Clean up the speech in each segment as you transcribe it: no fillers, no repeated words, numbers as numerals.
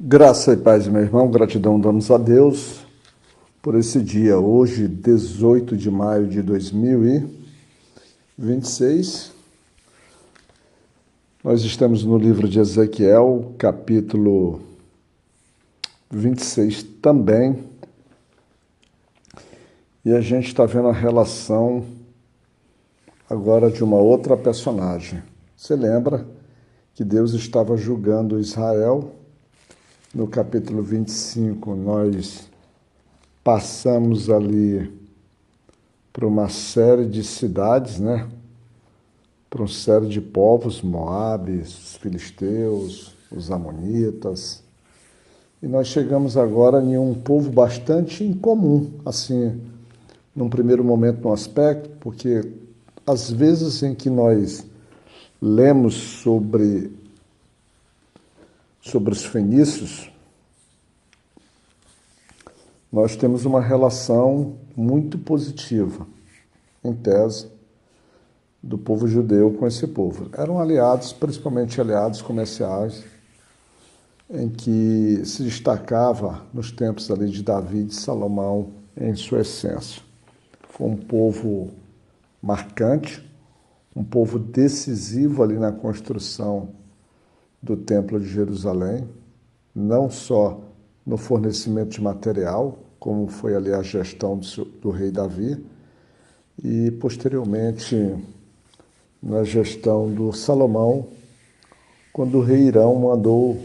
Graça e paz, meu irmão, gratidão damos a Deus por esse dia, hoje, 18 de maio de 2026. Nós estamos no livro de Ezequiel, capítulo 26 também, e a gente está vendo a relação agora de uma outra personagem. Você lembra que Deus estava julgando Israel? No capítulo 25, nós passamos ali por uma série de cidades, né? Por uma série de povos, Moabes, os filisteus, os amonitas. E nós chegamos agora em um povo bastante incomum, assim, num primeiro momento, no aspecto, porque às vezes em que nós lemos sobre os fenícios, nós temos uma relação muito positiva, em tese, do povo judeu com esse povo. Eram aliados, principalmente aliados comerciais, em que se destacava nos tempos ali de Davi e de Salomão em sua essência. Foi um povo marcante, um povo decisivo ali na construção do Templo de Jerusalém, não só no fornecimento de material, como foi ali a gestão do rei Davi, e posteriormente na gestão do Salomão, quando o rei Irão mandou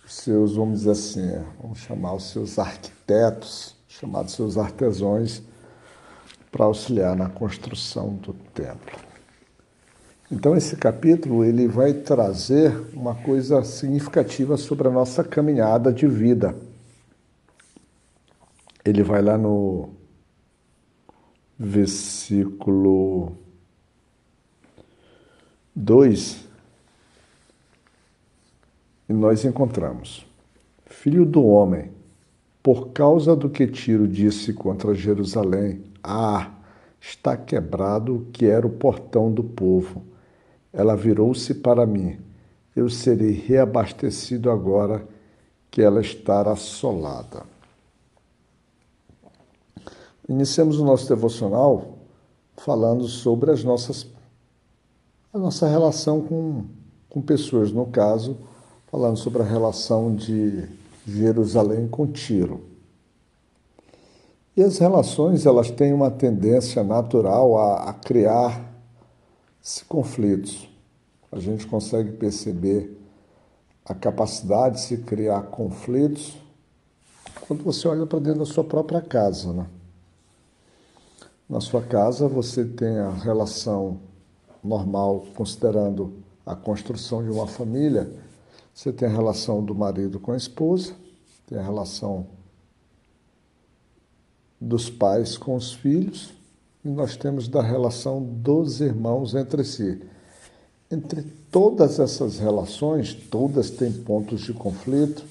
seus, vamos dizer assim, vamos chamar os seus arquitetos, chamados seus artesãos, para auxiliar na construção do templo. Então esse capítulo ele vai trazer uma coisa significativa sobre a nossa caminhada de vida. Ele vai lá no versículo 2 e nós encontramos: Filho do homem, por causa do que Tiro disse contra Jerusalém, está quebrado o que era o portão do povo. Ela virou-se para mim. Eu serei reabastecido agora que ela está assolada. Iniciamos o nosso devocional falando sobre a nossa relação com pessoas, no caso, falando sobre a relação de Jerusalém com Tiro. E as relações, elas têm uma tendência natural a criar conflitos. A gente consegue perceber a capacidade de se criar conflitos quando você olha para dentro da sua própria casa, né? Na sua casa você tem a relação normal, considerando a construção de uma família, você tem a relação do marido com a esposa, tem a relação dos pais com os filhos, e nós temos da relação dos irmãos entre si. Entre todas essas relações, todas têm pontos de conflito,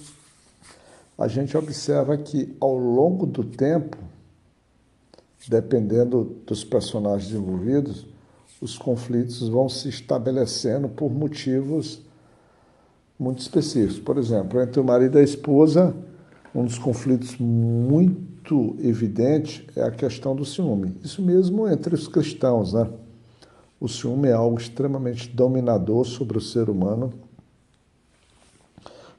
a gente observa que ao longo do tempo, dependendo dos personagens envolvidos, os conflitos vão se estabelecendo por motivos muito específicos. Por exemplo, entre o marido e a esposa, um dos conflitos muito evidente é a questão do ciúme. Isso mesmo entre os cristãos, né? O ciúme é algo extremamente dominador sobre o ser humano,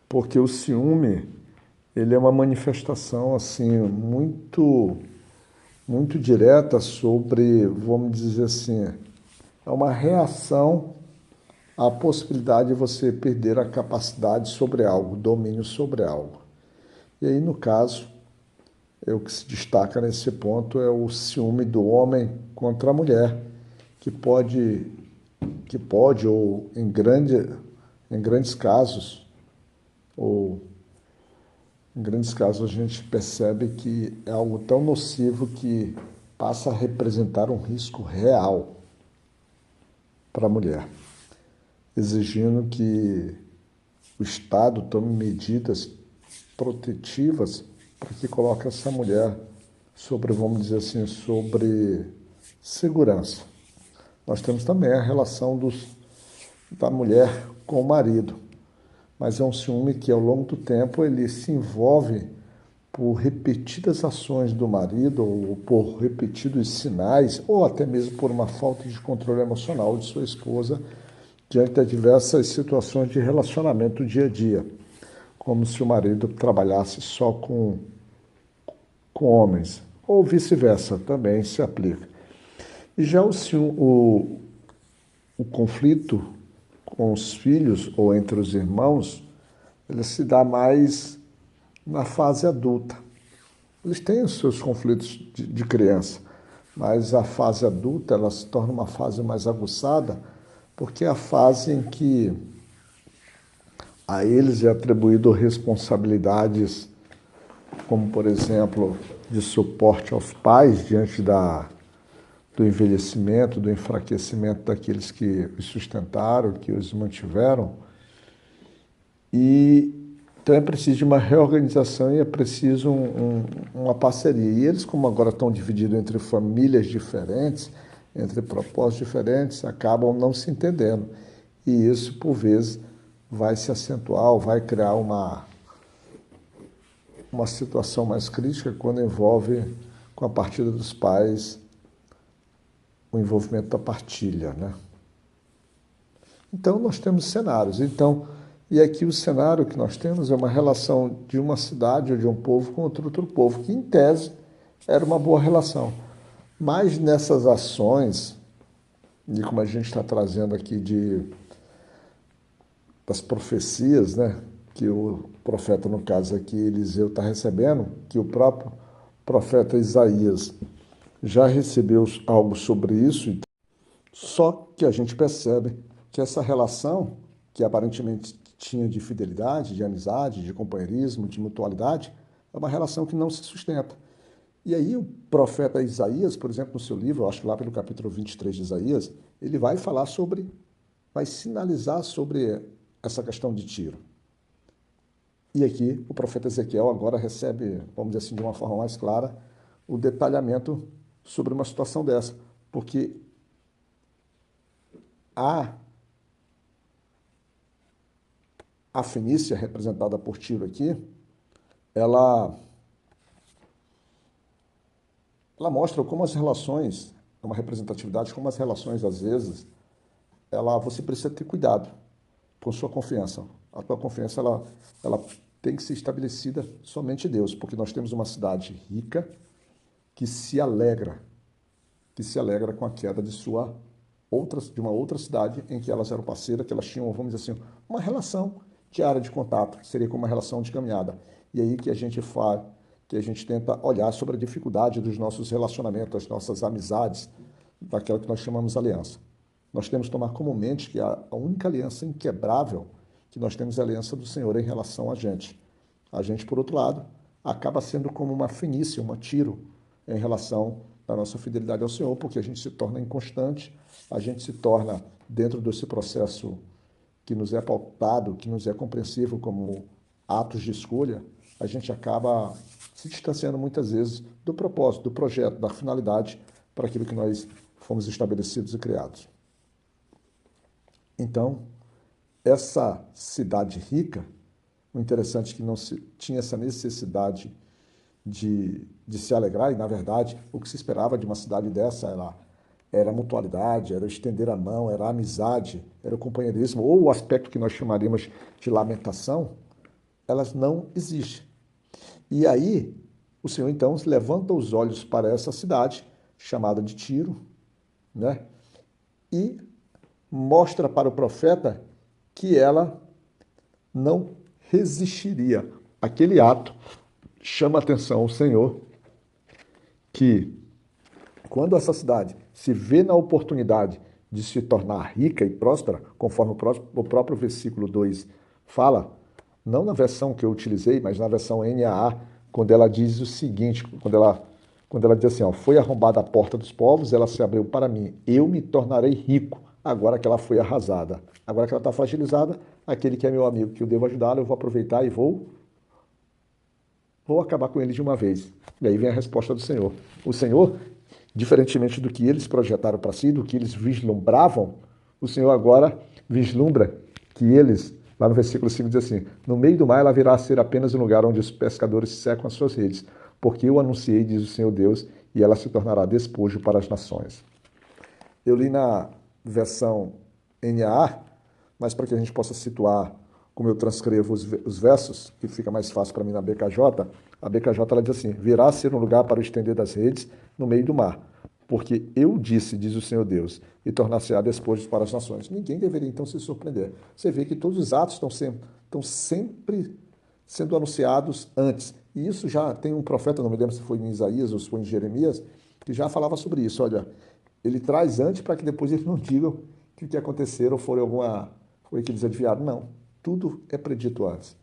porque o ciúme, ele é uma manifestação assim muito direta sobre, vamos dizer assim, é uma reação à possibilidade de você perder a capacidade sobre algo, domínio sobre algo. E aí, no caso, o que se destaca nesse ponto é o ciúme do homem contra a mulher, que pode ou em grandes casos, a gente percebe que é algo tão nocivo que passa a representar um risco real para a mulher, exigindo que o Estado tome medidas protetivas para que coloque essa mulher sobre, vamos dizer assim, sobre segurança. Nós temos também a relação da mulher com o marido. mas é um ciúme que ao longo do tempo ele se envolve por repetidas ações do marido, ou por repetidos sinais, ou até mesmo por uma falta de controle emocional de sua esposa diante de diversas situações de relacionamento dia a dia, como se o marido trabalhasse só com homens, ou vice-versa, também se aplica. E já o conflito com os filhos ou entre os irmãos, ele se dá mais na fase adulta. Eles têm os seus conflitos de criança, mas a fase adulta ela se torna uma fase mais aguçada, porque é a fase em que a eles é atribuído responsabilidades, como por exemplo, de suporte aos pais diante do envelhecimento, do enfraquecimento daqueles que os sustentaram, que os mantiveram. E então é preciso de uma reorganização e é preciso uma parceria. E eles, como agora estão divididos entre famílias diferentes, entre propósitos diferentes, acabam não se entendendo. E isso, por vezes, vai se acentuar ou vai criar uma situação mais crítica quando envolve, com a partida dos pais, o envolvimento da partilha, né? Então, nós temos cenários. E aqui o cenário que nós temos é uma relação de uma cidade ou de um povo com outro povo, que em tese era uma boa relação. Mas nessas ações, e como a gente está trazendo aqui das profecias, né, que o profeta, no caso aqui, Eliseu, está recebendo, que o próprio profeta Isaías já recebeu algo sobre isso, só que a gente percebe que essa relação, que aparentemente tinha de fidelidade, de amizade, de companheirismo, de mutualidade, é uma relação que não se sustenta. E aí o profeta Isaías, por exemplo, no seu livro, eu acho que lá pelo capítulo 23 de Isaías, ele vai falar vai sinalizar sobre essa questão de Tiro. E aqui o profeta Ezequiel agora recebe, vamos dizer assim, de uma forma mais clara, o detalhamento sobre uma situação dessa, porque a Fenícia, representada por Tiro aqui, ela mostra como as relações, uma representatividade, como as relações, às vezes, você precisa ter cuidado com sua confiança. A tua confiança, ela tem que ser estabelecida somente em Deus, porque nós temos uma cidade rica que se alegra com a queda de uma outra cidade em que elas eram parceiras, que elas tinham, vamos dizer assim, uma relação diária de contato, que seria como uma relação de caminhada. E aí que a gente tenta olhar sobre a dificuldade dos nossos relacionamentos, das nossas amizades, daquela que nós chamamos aliança. Nós temos que tomar comumente que a única aliança inquebrável que nós temos é a aliança do Senhor em relação a gente. A gente, por outro lado, acaba sendo como uma fenícia, uma Tiro, em relação à nossa fidelidade ao Senhor, porque a gente se torna inconstante, a gente se torna, dentro desse processo que nos é pautado, que nos é compreensível como atos de escolha, a gente acaba se distanciando muitas vezes do propósito, do projeto, da finalidade para aquilo que nós fomos estabelecidos e criados. Então, essa cidade rica, o interessante é que não se tinha essa necessidade de se alegrar, e na verdade o que se esperava de uma cidade dessa era a mutualidade, era estender a mão, era a amizade, era o companheirismo, ou o aspecto que nós chamaríamos de lamentação, elas não existem. E aí o Senhor então levanta os olhos para essa cidade, chamada de Tiro, né? E mostra para o profeta que ela não resistiria. Aquele ato chama a atenção ao Senhor, que quando essa cidade se vê na oportunidade de se tornar rica e próspera, conforme o próprio versículo 2 fala, não na versão que eu utilizei, mas na versão NAA, quando ela diz o seguinte, quando ela diz assim, ó, foi arrombada a porta dos povos, ela se abriu para mim, eu me tornarei rico, agora que ela foi arrasada. Agora que ela está fragilizada, aquele que é meu amigo, que eu devo ajudá-lo, eu vou aproveitar e vou acabar com ele de uma vez. E aí vem a resposta do Senhor. O Senhor, diferentemente do que eles projetaram para si, do que eles vislumbravam, o Senhor agora vislumbra que eles Lá no versículo 5 diz assim: no meio do mar ela virá a ser apenas um lugar onde os pescadores secam as suas redes, porque eu anunciei, diz o Senhor Deus, e ela se tornará despojo para as nações. Eu li na versão NAA, mas para que a gente possa situar como eu transcrevo os versos, que fica mais fácil para mim na BKJ, a BKJ ela diz assim: virá a ser um lugar para o estender das redes no meio do mar, porque eu disse, diz o Senhor Deus, e tornar-se-á despojos para as nações. Ninguém deveria então se surpreender. Você vê que todos os atos estão sempre sendo anunciados antes. E isso já tem um profeta, não me lembro se foi em Isaías ou se foi em Jeremias, que já falava sobre isso. Olha, ele traz antes para que depois eles não digam que o que aconteceram foi que eles adivinharam. Não, tudo é predito antes.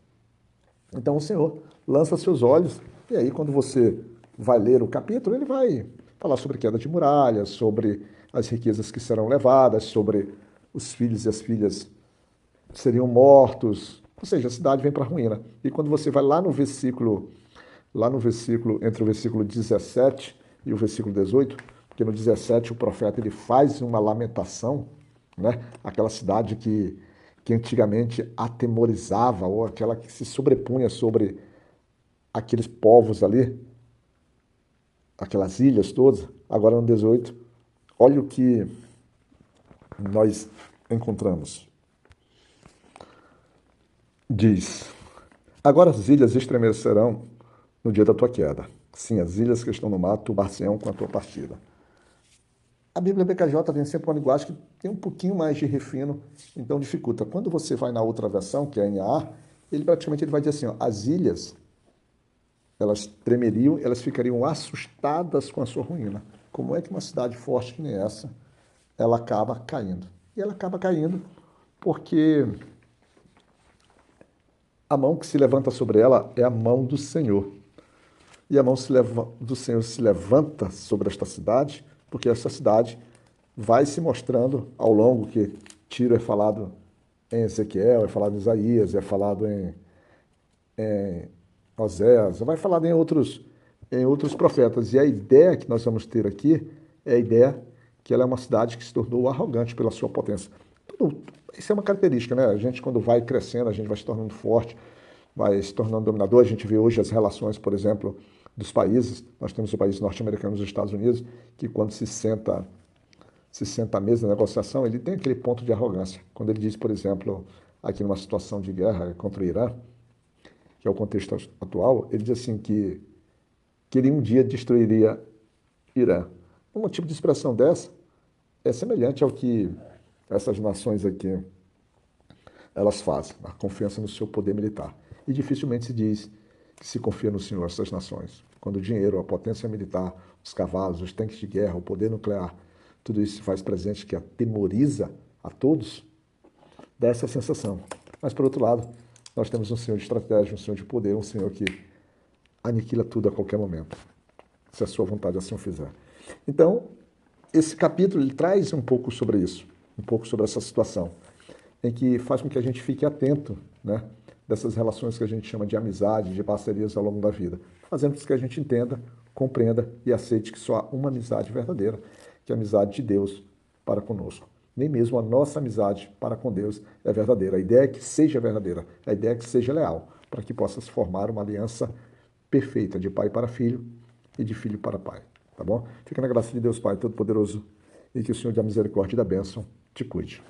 Então o Senhor lança seus olhos, e aí quando você vai ler o capítulo, ele vai falar sobre queda de muralhas, sobre as riquezas que serão levadas, sobre os filhos e as filhas seriam mortos, ou seja, a cidade vem para a ruína. E quando você vai lá no versículo, entre o versículo 17 e o versículo 18, porque no 17 o profeta ele faz uma lamentação, né? Aquela cidade que antigamente atemorizava, ou aquela que se sobrepunha sobre aqueles povos ali, aquelas ilhas todas. Agora no 18, olha o que nós encontramos. Diz: agora as ilhas estremecerão no dia da tua queda. Sim, as ilhas que estão no mar turbar-se-ão com a tua partida. A Bíblia BKJ tem sempre uma linguagem que tem um pouquinho mais de refino, então dificulta. Quando você vai na outra versão, que é a NAA, ele praticamente ele vai dizer assim, ó, as ilhas, elas tremeriam, elas ficariam assustadas com a sua ruína. Como é que uma cidade forte que nem essa, ela acaba caindo? E ela acaba caindo porque a mão que se levanta sobre ela é a mão do Senhor. E a mão do Senhor se levanta sobre esta cidade, porque esta cidade vai se mostrando ao longo que Tiro é falado em Ezequiel, é falado em Isaías, é falado em Oséias, vai falado em outros profetas. E a ideia que nós vamos ter aqui é a ideia que ela é uma cidade que se tornou arrogante pela sua potência. Isso é uma característica, né? A gente, quando vai crescendo, a gente vai se tornando forte, vai se tornando dominador. A gente vê hoje as relações, por exemplo, dos países. Nós temos o país norte-americano e os Estados Unidos, que quando se senta à mesa da negociação, ele tem aquele ponto de arrogância. Quando ele diz, por exemplo, aqui numa situação de guerra contra o Irã, que é o contexto atual, ele diz assim que ele um dia destruiria Irã. Um tipo de expressão dessa é semelhante ao que essas nações aqui elas fazem, a confiança no seu poder militar. E dificilmente se diz que se confia no Senhor essas nações. Quando o dinheiro, a potência militar, os cavalos, os tanques de guerra, o poder nuclear, tudo isso se faz presente que atemoriza a todos, dá essa sensação. Mas, por outro lado, nós temos um Senhor de estratégia, um Senhor de poder, um Senhor que aniquila tudo a qualquer momento, se a sua vontade assim o fizer. Então, esse capítulo ele traz um pouco sobre isso, um pouco sobre essa situação, em que faz com que a gente fique atento, né, dessas relações que a gente chama de amizade, de parcerias ao longo da vida, fazendo com que a gente entenda, compreenda e aceite que só há uma amizade verdadeira, que é a amizade de Deus para conosco. Nem mesmo a nossa amizade para com Deus é verdadeira. A ideia é que seja verdadeira, a ideia é que seja leal, para que possa se formar uma aliança perfeita de pai para filho e de filho para pai. Tá bom? Fica na graça de Deus Pai Todo-Poderoso e que o Senhor da misericórdia e da bênção te cuide.